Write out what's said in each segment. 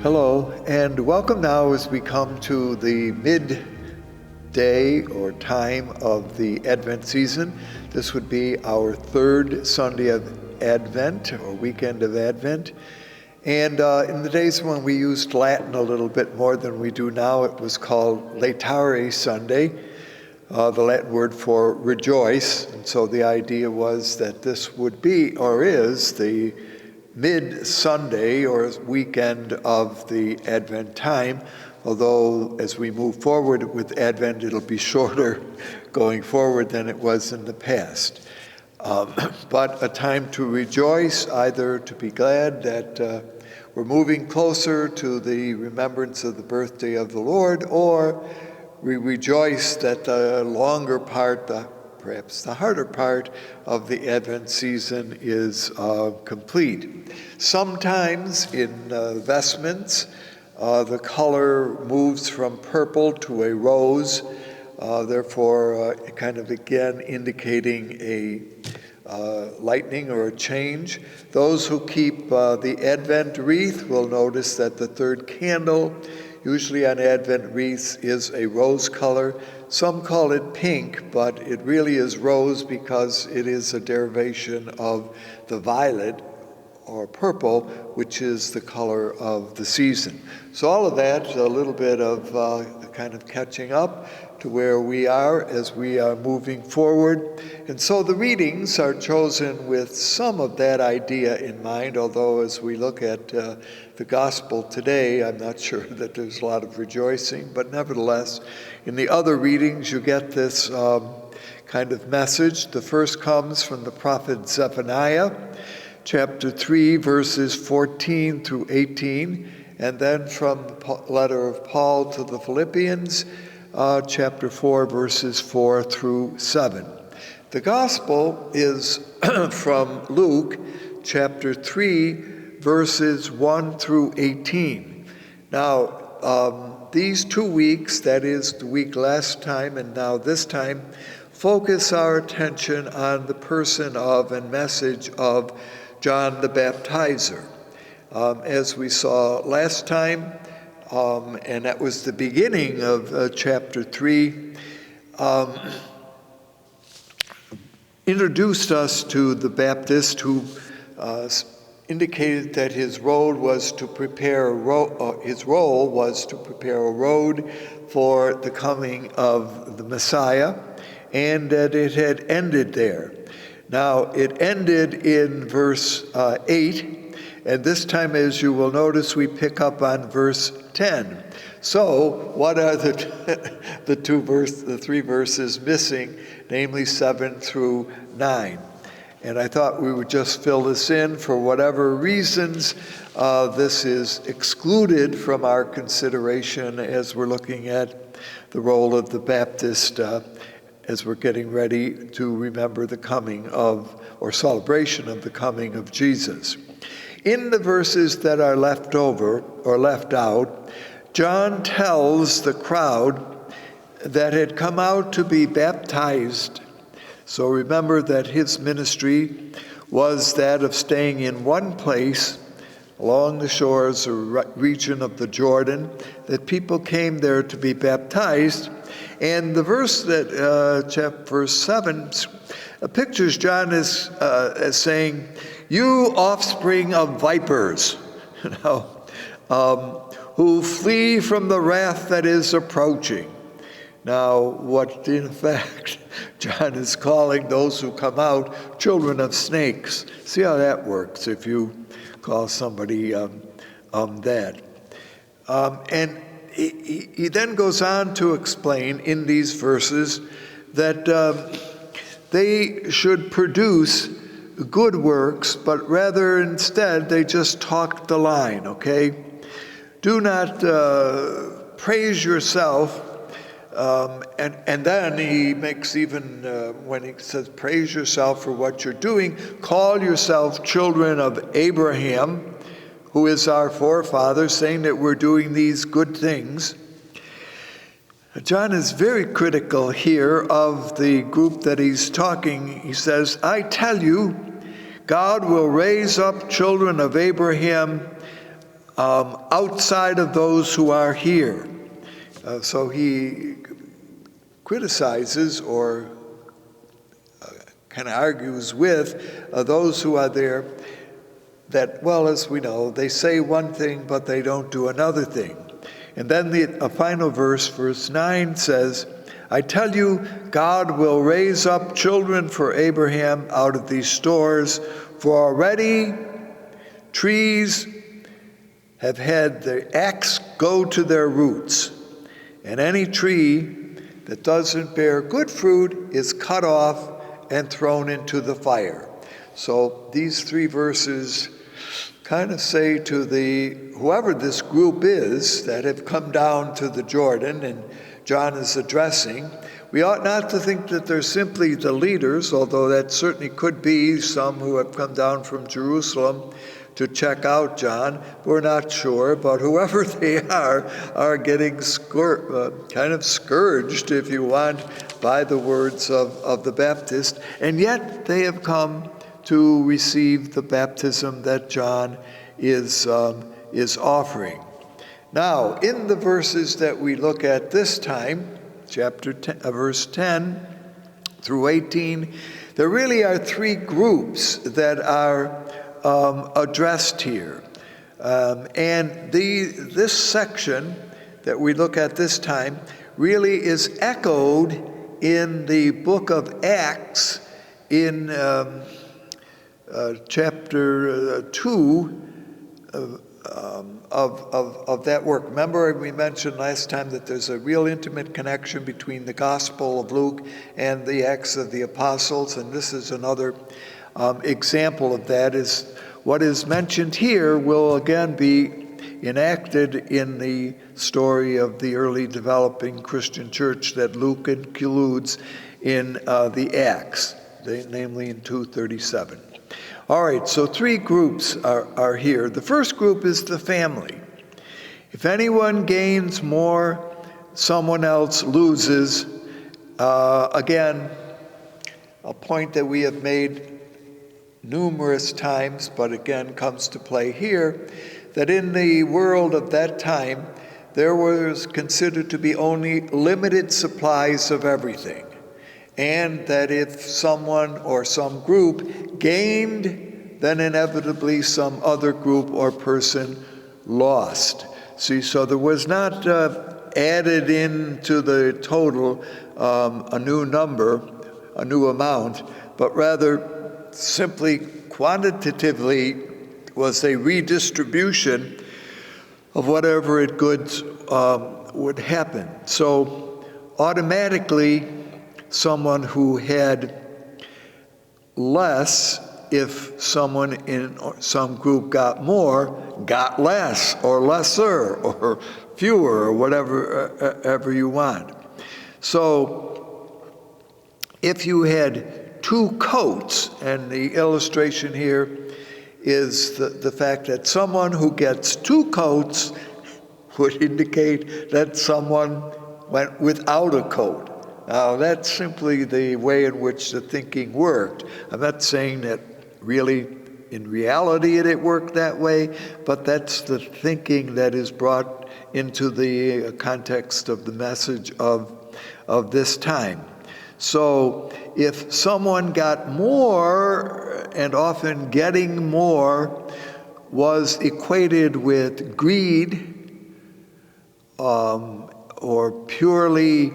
Hello, and welcome now as we come to the midday or time of the Advent season. This would be our third Sunday of Advent or weekend of Advent. And in the days when we used Latin a little bit more than we do now, it was called Laetare Sunday, the Latin word for rejoice. And so the idea was that this would be, or is, the mid-Sunday or weekend of the Advent time, although as we move forward with Advent, it'll be shorter going forward than it was in the past. But a time to rejoice, either to be glad that we're moving closer to the remembrance of the birthday of the Lord, or we rejoice that the longer part, perhaps the harder part of the Advent season is complete. Sometimes in vestments, the color moves from purple to a rose, therefore kind of again indicating a lightening or a change. Those who keep the Advent wreath will notice that the third candle, usually on Advent wreaths, is a rose color. Some call it pink, but it really is rose because it is a derivation of the violet or purple, which is the color of the season. So all of that, a little bit of kind of catching up to where we are as we are moving forward. And so the readings are chosen with some of that idea in mind, although as we look at the gospel today, I'm not sure that there's a lot of rejoicing, but nevertheless, in the other readings, you get this kind of message. The first comes from the prophet Zephaniah, chapter 3, verses 14 through 18, and then from the letter of Paul to the Philippians, chapter 4, verses 4 through 7. The gospel is from Luke, chapter 3, verses 1 through 18. Now, these 2 weeks, that is the week last time and now this time, focus our attention on the person of and message of John the Baptizer. As we saw last time, and that was the beginning of chapter 3, introduced us to the Baptist who indicated that his role was to prepare a road for the coming of the Messiah, and that it had ended there. Now, it ended in verse 8, and this time, as you will notice, we pick up on verse 10. So, what are the three verses missing, namely 7 through 9? And I thought we would just fill this in. For whatever reasons, this is excluded from our consideration as we're looking at the role of the Baptist as we're getting ready to remember the coming of, or celebration of the coming of Jesus. In the verses that are left over, or left out, John tells the crowd that had come out to be baptized. So remember that his ministry was that of staying in one place along the shores or region of the Jordan, that people came there to be baptized. And the verse that, verse 7, pictures John as saying, "You offspring of vipers, who flee from the wrath that is approaching." Now, what in effect John is calling those who come out children of snakes. See how that works if you call somebody that. And he then goes on to explain in these verses that they should produce good works, but rather instead they just talk the line, okay? Do not praise yourself. And then he makes even, when he says praise yourself for what you're doing, call yourself children of Abraham, who is our forefather, saying that we're doing these good things. John is very critical here of the group that he's talking. He says, "I tell you, God will raise up children of Abraham outside of those who are here. So he criticizes or kind of argues with those who are there that, well, as we know, they say one thing, but they don't do another thing. And then the final verse, verse 9 says, I tell you, God will raise up children for Abraham out of these stores, for already trees have had the axe go to their roots, and any tree that doesn't bear good fruit is cut off and thrown into the fire. So these three verses kind of say to whoever this group is that have come down to the Jordan and John is addressing, we ought not to think that they're simply the leaders, although that certainly could be some who have come down from Jerusalem to check out John. We're not sure, but whoever they are getting kind of scourged, if you want, by the words of the Baptist, and yet they have come to receive the baptism that John is offering. Now, in the verses that we look at this time, verse 10 through 18, there really are three groups that are addressed here. And this section that we look at this time really is echoed in the book of Acts in chapter 2 of that work. Remember, we mentioned last time that there's a real intimate connection between the Gospel of Luke and the Acts of the Apostles, and this is another example of that. Is what is mentioned here will again be enacted in the story of the early developing Christian church that Luke includes in the Acts, namely in 2:37. All right, so three groups are here. The first group is the family. If anyone gains more, someone else loses. Again, a point that we have made numerous times, but again comes to play here, that in the world of that time, there was considered to be only limited supplies of everything. And that if someone or some group gained, then inevitably some other group or person lost. See, so there was not added into the total a new number, a new amount, but rather simply quantitatively was a redistribution of whatever goods would happen. So automatically, someone who had less, if someone in some group got more, got less or lesser or fewer or whatever ever you want. So if you had two coats, and the illustration here is the fact that someone who gets two coats would indicate that someone went without a coat. Now, that's simply the way in which the thinking worked. I'm not saying that really, in reality, it worked that way, but that's the thinking that is brought into the context of the message of this time. So if someone got more, and often getting more was equated with greed, or purely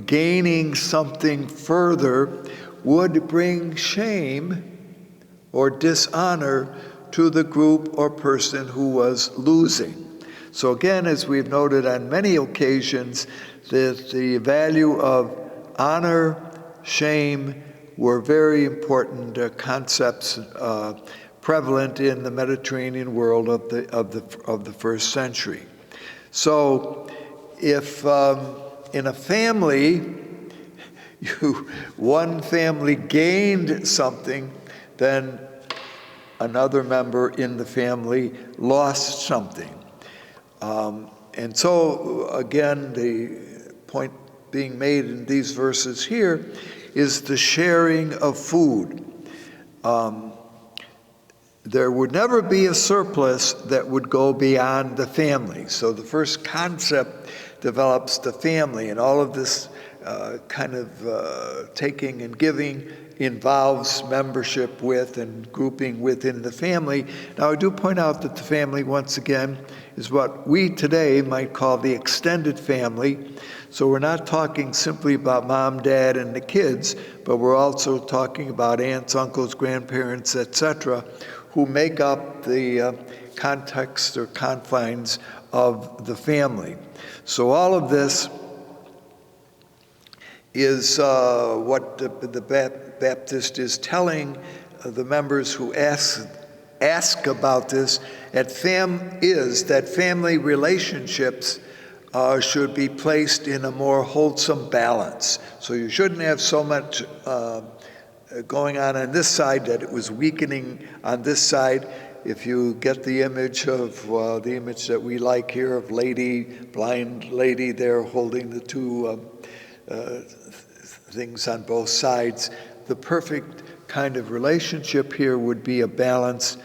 gaining something further, would bring shame or dishonor to the group or person who was losing. So again, as we've noted on many occasions, that the value of honor, shame were very important concepts prevalent in the Mediterranean world of the first century. So if in a family, one family gained something, then another member in the family lost something. And so, again, the point being made in these verses here is the sharing of food. there would never be a surplus that would go beyond the family. So the first concept develops the family, and all of this taking and giving involves membership with and grouping within the family. Now, I do point out that the family, once again, is what we today might call the extended family. So we're not talking simply about mom, dad, and the kids, but we're also talking about aunts, uncles, grandparents, etc., who make up the context or confines of the family. So all of this is what the Baptist is telling the members who ask about this, that family relationships should be placed in a more wholesome balance. So you shouldn't have so much going on this side that it was weakening on this side. If you get the image of the image that we like here of blind lady there holding the two things on both sides, the perfect kind of relationship here would be a balance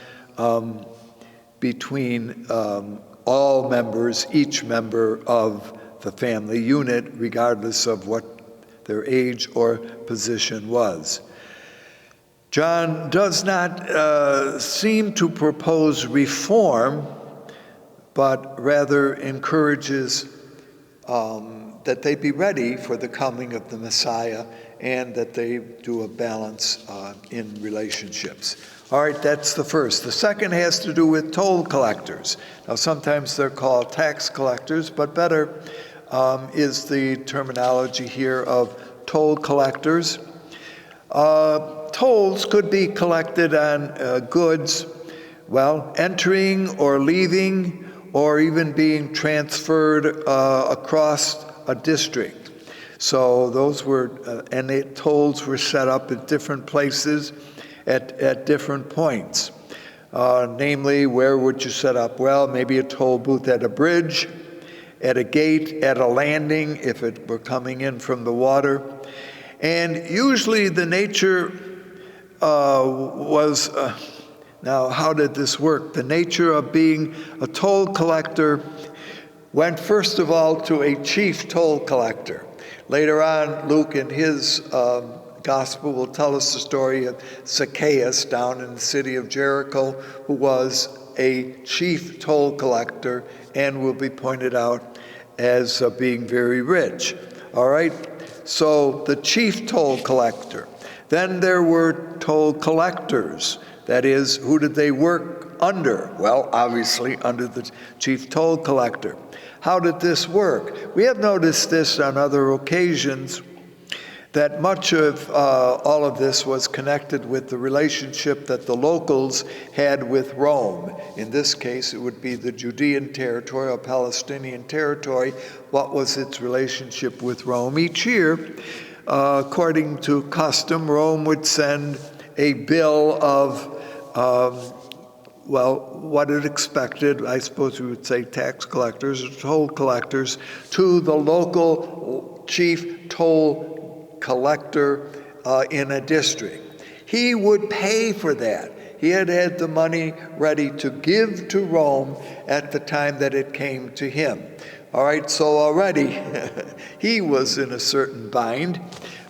between all members, each member of the family unit, regardless of what their age or position was. John does not seem to propose reform, but rather encourages that they be ready for the coming of the Messiah and that they do a balance in relationships. All right, that's the first. The second has to do with toll collectors. Now, sometimes they're called tax collectors, but better is the terminology here of toll collectors. Tolls could be collected on goods, entering or leaving, or even being transferred across a district. So those were, and the tolls were set up at different places at different points. Namely, where would you set up? Well, maybe a toll booth at a bridge, at a gate, at a landing, if it were coming in from the water. And usually the nature was, now how did this work? The nature of being a toll collector went first of all to a chief toll collector. Later on, Luke in his gospel will tell us the story of Zacchaeus down in the city of Jericho, who was a chief toll collector and will be pointed out as being very rich. All right, so the chief toll collector. Then there were toll collectors. That is, who did they work under? Well, obviously under the chief toll collector. How did this work? We have noticed this on other occasions, that much of all of this was connected with the relationship that the locals had with Rome. In this case, it would be the Judean territory or Palestinian territory. What was its relationship with Rome? Each year, according to custom, Rome would send a bill of what it expected, I suppose we would say tax collectors or toll collectors, to the local chief toll collector in a district. He would pay for that. He had the money ready to give to Rome at the time that it came to him. All right, so already he was in a certain bind.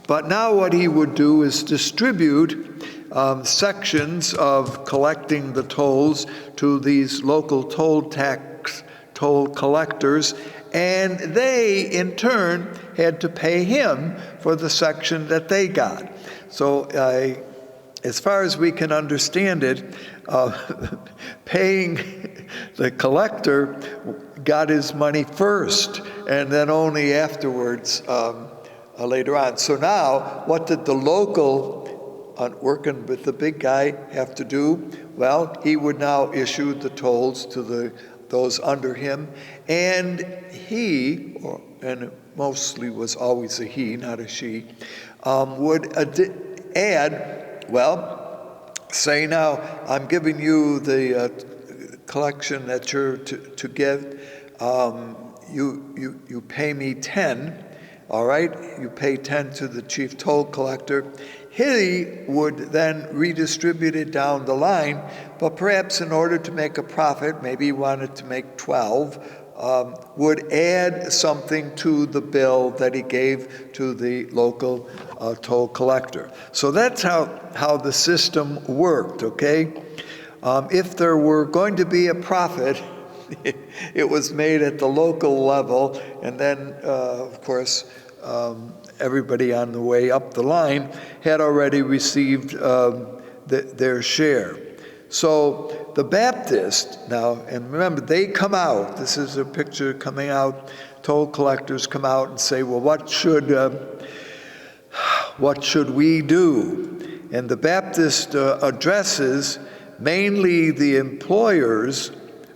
But now what he would do is distribute sections of collecting the tolls to these local toll collectors, and they in turn had to pay him for the section that they got. So as far as we can understand it, paying the collector got his money first and then only afterwards later on. So now what did the local working with the big guy have to do? Well, he would now issue the tolls to those under him, and he, and it mostly was always a he, not a she, would add, say now, I'm giving you the collection that you're to give, you pay me 10, all right? You pay 10 to the chief toll collector. he would then redistribute it down the line, but perhaps in order to make a profit, maybe he wanted to make 12, would add something to the bill that he gave to the local toll collector. So that's how the system worked, okay? If there were going to be a profit, it was made at the local level, and then, of course, everybody on the way up the line had already received their share. So the Baptists now, and remember, they come out. This is a picture coming out. Toll collectors come out and say, well, what should we do? And the Baptist addresses mainly the employers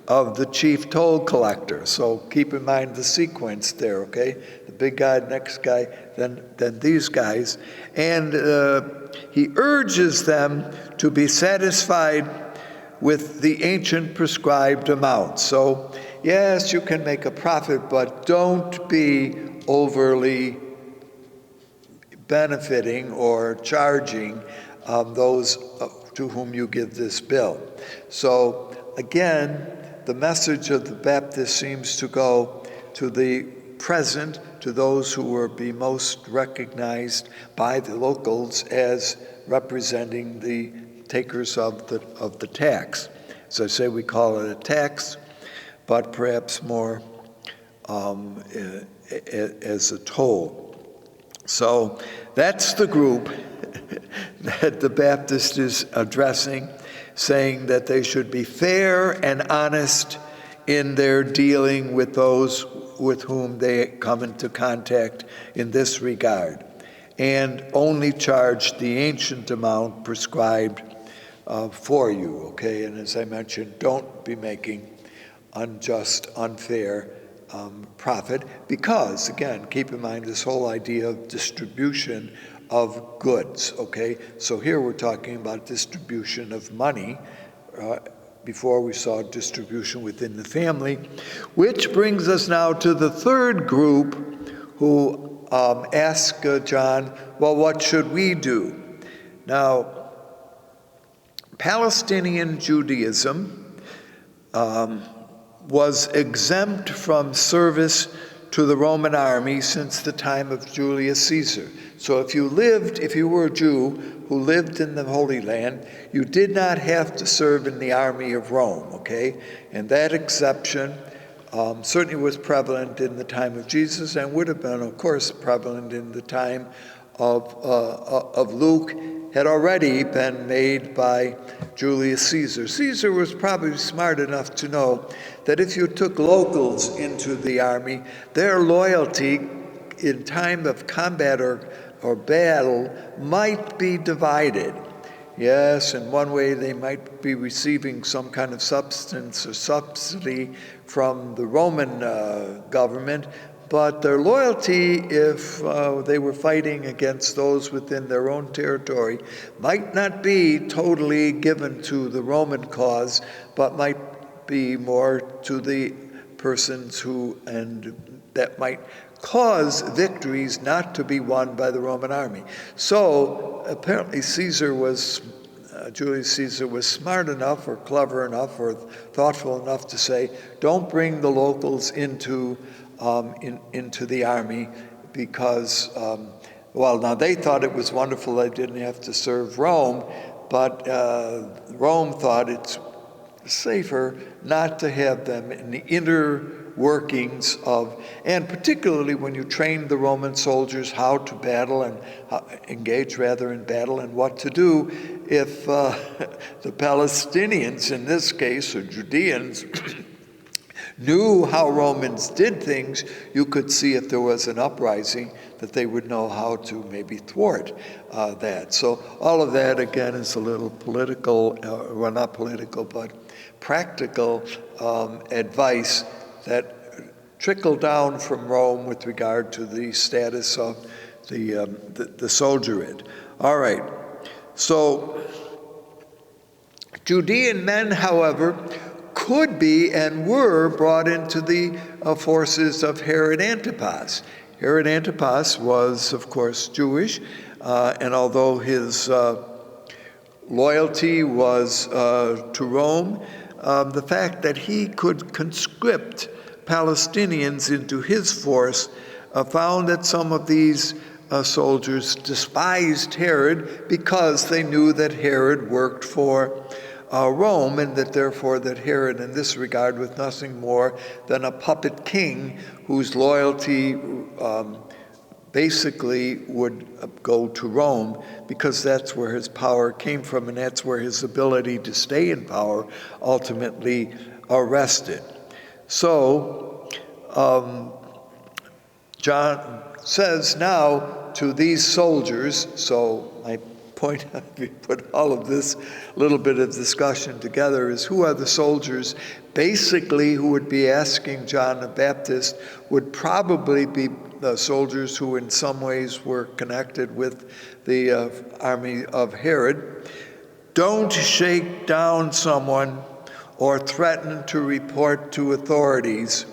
of the chief toll collector. So keep in mind the sequence there, okay? The big guy, next guy, then these guys. And he urges them to be satisfied with the ancient prescribed amount. So yes, you can make a profit, but don't be overly benefiting or charging those to whom you give this bill. So again, the message of the Baptist seems to go to the present, to those who will be most recognized by the locals as representing the takers of the tax. As I say, we call it a tax, but perhaps more as a toll. So that's the group that the Baptist is addressing, saying that they should be fair and honest in their dealing with those with whom they come into contact in this regard, and only charge the ancient amount prescribed for you, okay? And as I mentioned, don't be making unjust, unfair profit, because, again, keep in mind this whole idea of distribution of goods, okay? So here we're talking about distribution of money. Before we saw distribution within the family, which brings us now to the third group who ask John, well, what should we do? Now, Palestinian Judaism was exempt from service to the Roman army since the time of Julius Caesar. So if you were a Jew who lived in the Holy Land, you did not have to serve in the army of Rome, okay? And that exception certainly was prevalent in the time of Jesus, and would have been, of course, prevalent in the time of Luke, had already been made by Julius Caesar. Caesar was probably smart enough to know that if you took locals into the army, their loyalty in time of combat or battle might be divided. Yes, in one way they might be receiving some kind of substance or subsidy from the Roman government, but their loyalty, if they were fighting against those within their own territory, might not be totally given to the Roman cause, but might be more to the persons and that might cause victories not to be won by the Roman army. So apparently Julius Caesar was smart enough or clever enough or thoughtful enough to say, don't bring the locals into the army, because, now they thought it was wonderful they didn't have to serve Rome, but Rome thought it's safer not to have them in the inner workings of, and particularly when you train the Roman soldiers how to battle and engage in battle and what to do if the Palestinians in this case, or Judeans, knew how Romans did things, you could see if there was an uprising that they would know how to maybe thwart that. So all of that, again, is a little political, well, not political, but practical advice that trickled down from Rome with regard to the status of the soldierate. All right, so Judean men, however, could be and were brought into the forces of Herod Antipas. Herod Antipas was, of course, Jewish, And although his loyalty was to Rome, the fact that he could conscript Palestinians into his force found that some of these soldiers despised Herod because they knew that Herod worked for Rome, and that therefore that Herod in this regard was nothing more than a puppet king whose loyalty basically would go to Rome, because that's where his power came from, and that's where his ability to stay in power ultimately rested. So John says now to these soldiers, so my point, we put all of this little bit of discussion together, is who are the soldiers basically who would be asking John the Baptist would probably be the soldiers who in some ways were connected with the army of Herod. Don't shake down someone or threaten to report to authorities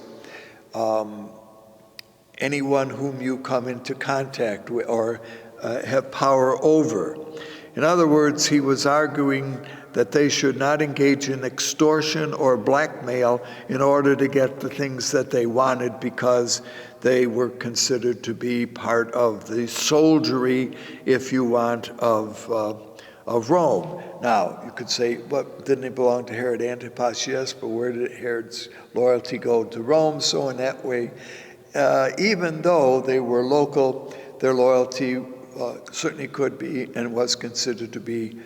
anyone whom you come into contact with or have power over. In other words, he was arguing that they should not engage in extortion or blackmail in order to get the things that they wanted, because they were considered to be part of the soldiery, if you want, of Rome. Now, you could say, what, didn't it belong to Herod Antipas? Yes, but where did Herod's loyalty go? To Rome. So in that way, even though they were local, their loyalty certainly could be and was considered to be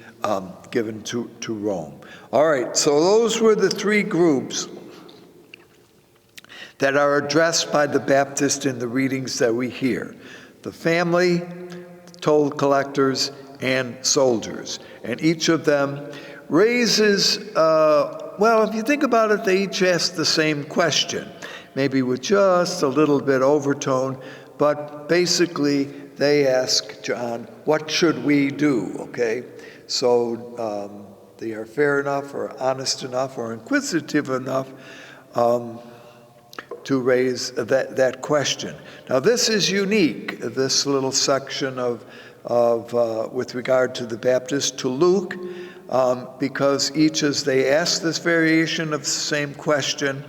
given to Rome. All right, so those were the three groups that are addressed by the Baptist in the readings that we hear: the family, toll collectors, and soldiers. And each of them raises, well, if you think about it, they each ask the same question, maybe with just a little bit overtone, but basically they ask John, what should we do, okay? So they are fair enough or honest enough or inquisitive enough to raise that question. Now this is unique, this little section of with regard to the Baptist, to Luke, because each as they ask this variation of the same question,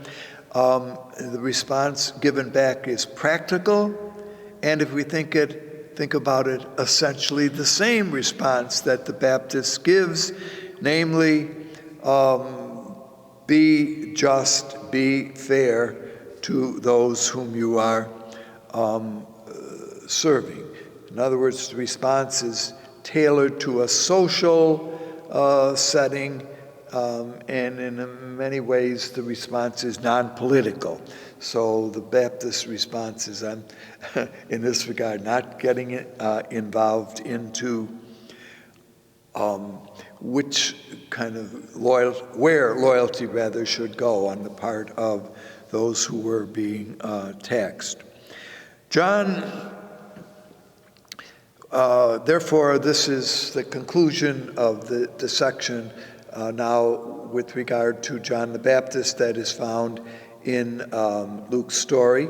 the response given back is practical, and if we think about it, essentially the same response that the Baptist gives, namely, be just, be fair to those whom you are serving. In other words, the response is tailored to a social setting, and in many ways the response is non-political. So the Baptist response is, in this regard, not getting involved into which kind of where loyalty rather should go on the part of those who were being taxed. John, therefore, this is the conclusion of the section now with regard to John the Baptist that is found in Luke's story.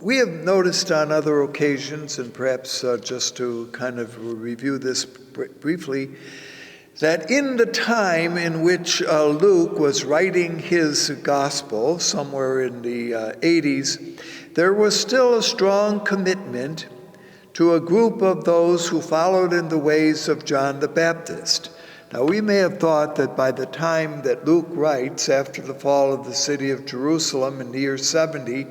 We have noticed on other occasions, and perhaps just to kind of review this briefly, that in the time in which Luke was writing his gospel, somewhere in the 80s, there was still a strong commitment to a group of those who followed in the ways of John the Baptist. Now, we may have thought that by the time that Luke writes, after the fall of the city of Jerusalem in the year 70,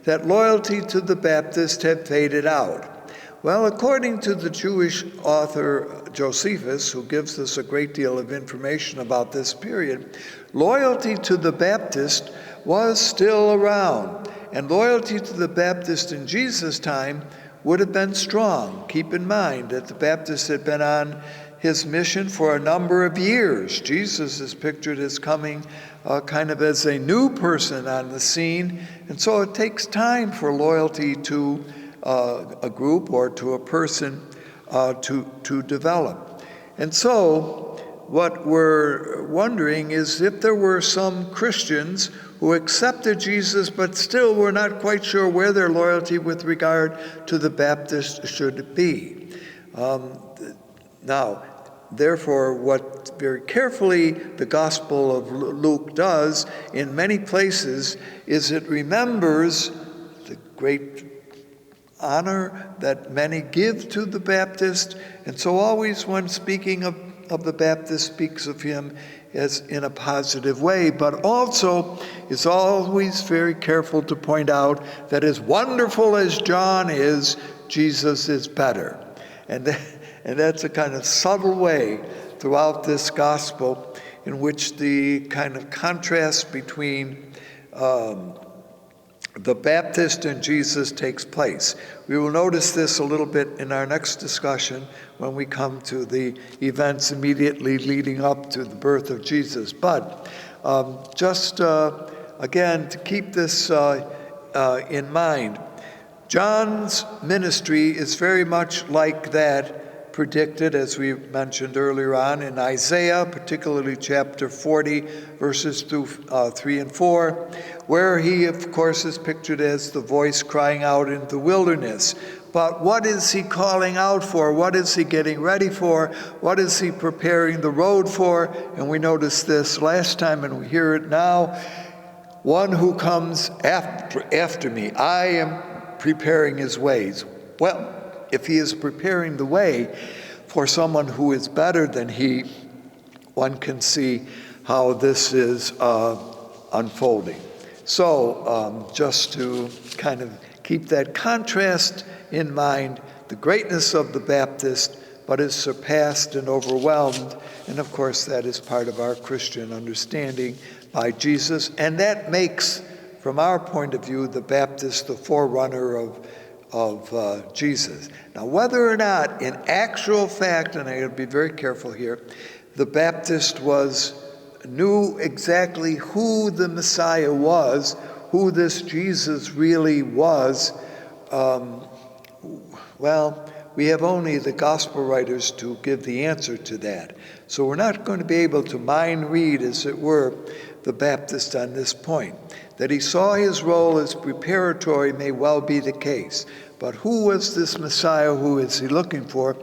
that loyalty to the Baptist had faded out. Well, according to the Jewish author Josephus, who gives us a great deal of information about this period, loyalty to the Baptist was still around, and loyalty to the Baptist in Jesus' time would have been strong. Keep in mind that the Baptist had been on his mission for a number of years. Jesus is pictured as coming kind of as a new person on the scene, and so it takes time for loyalty to a group or to a person to develop. And so what we're wondering is if there were some Christians who accepted Jesus but still were not quite sure where their loyalty with regard to the Baptist should be. Now, therefore, what very carefully the Gospel of Luke does in many places is it remembers the great honor that many give to the Baptist, and so always when speaking of the Baptist speaks of him as in a positive way, but also is always very careful to point out that as wonderful as John is, Jesus is better. And that's a kind of subtle way throughout this gospel in which the kind of contrast between the Baptist and Jesus takes place. We will notice this a little bit in our next discussion when we come to the events immediately leading up to the birth of Jesus. But just again, to keep this in mind, John's ministry is very much like that predicted, as we mentioned earlier on, in Isaiah, particularly chapter 40, verses 3 and 4, where he, of course, is pictured as the voice crying out in the wilderness. But what is he calling out for? What is he getting ready for? What is he preparing the road for? And we noticed this last time, and we hear it now. One who comes after me, I am preparing his ways. Well, if he is preparing the way for someone who is better than he, one can see how this is unfolding. So just to kind of keep that contrast in mind, the greatness of the Baptist, but is surpassed and overwhelmed, and of course that is part of our Christian understanding by Jesus, and that makes, from our point of view, the Baptist the forerunner of Jesus. Now, whether or not in actual fact, and I got to be very careful here, the Baptist knew exactly who the Messiah was, who this Jesus really was, well, we have only the gospel writers to give the answer to that. So we're not going to be able to mind read, as it were, the Baptist on this point. That he saw his role as preparatory may well be the case. But who was this Messiah? Who is he looking for?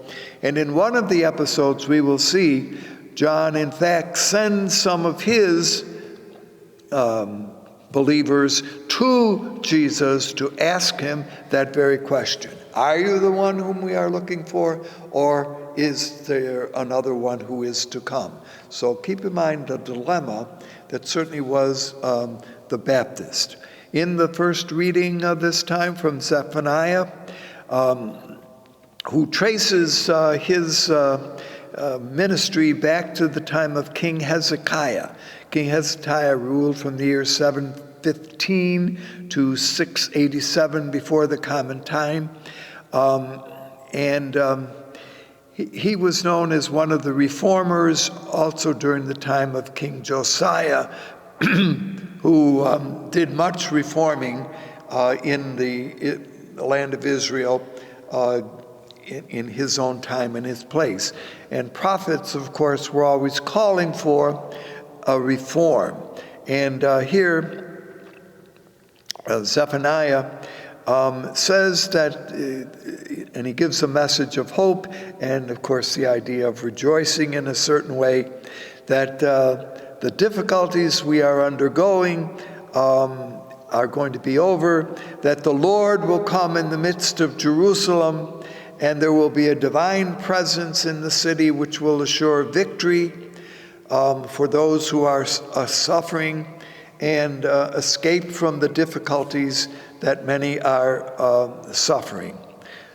And in one of the episodes, we will see John, in fact, sends some of his believers to Jesus to ask him that very question. Are you the one whom we are looking for, or is there another one who is to come? So keep in mind the dilemma that certainly was the Baptist. In the first reading of this time from Zephaniah, who traces his ministry back to the time of King Hezekiah. King Hezekiah ruled from the year 715 to 687 before the Common Time. He was known as one of the reformers also during the time of King Josiah, who did much reforming in the land of Israel in his own time and his place. And prophets, of course, were always calling for a reform. And here, Zephaniah says that, and he gives a message of hope, and of course the idea of rejoicing in a certain way, that the difficulties we are undergoing are going to be over, that the Lord will come in the midst of Jerusalem, and there will be a divine presence in the city which will assure victory for those who are suffering and escape from the difficulties that many are suffering.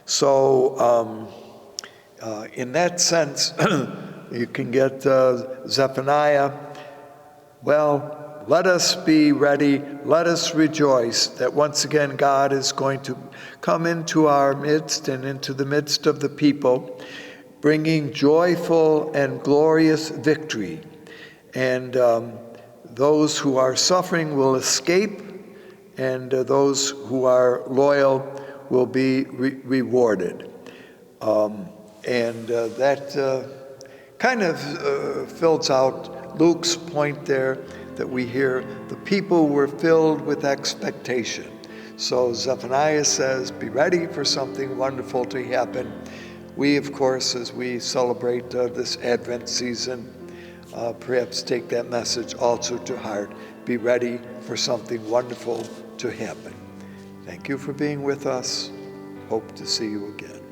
So in that sense, you can get Zephaniah, well, let us be ready, let us rejoice that once again God is going to come into our midst and into the midst of the people, bringing joyful and glorious victory. And those who are suffering will escape, and those who are loyal will be rewarded. That kind of fills out Luke's point there, that we hear the people were filled with expectation. So Zephaniah says, be ready for something wonderful to happen. we, of course, as we celebrate this Advent season, perhaps take that message also to heart. Be ready for something wonderful to happen. Thank you for being with us. Hope to see you again.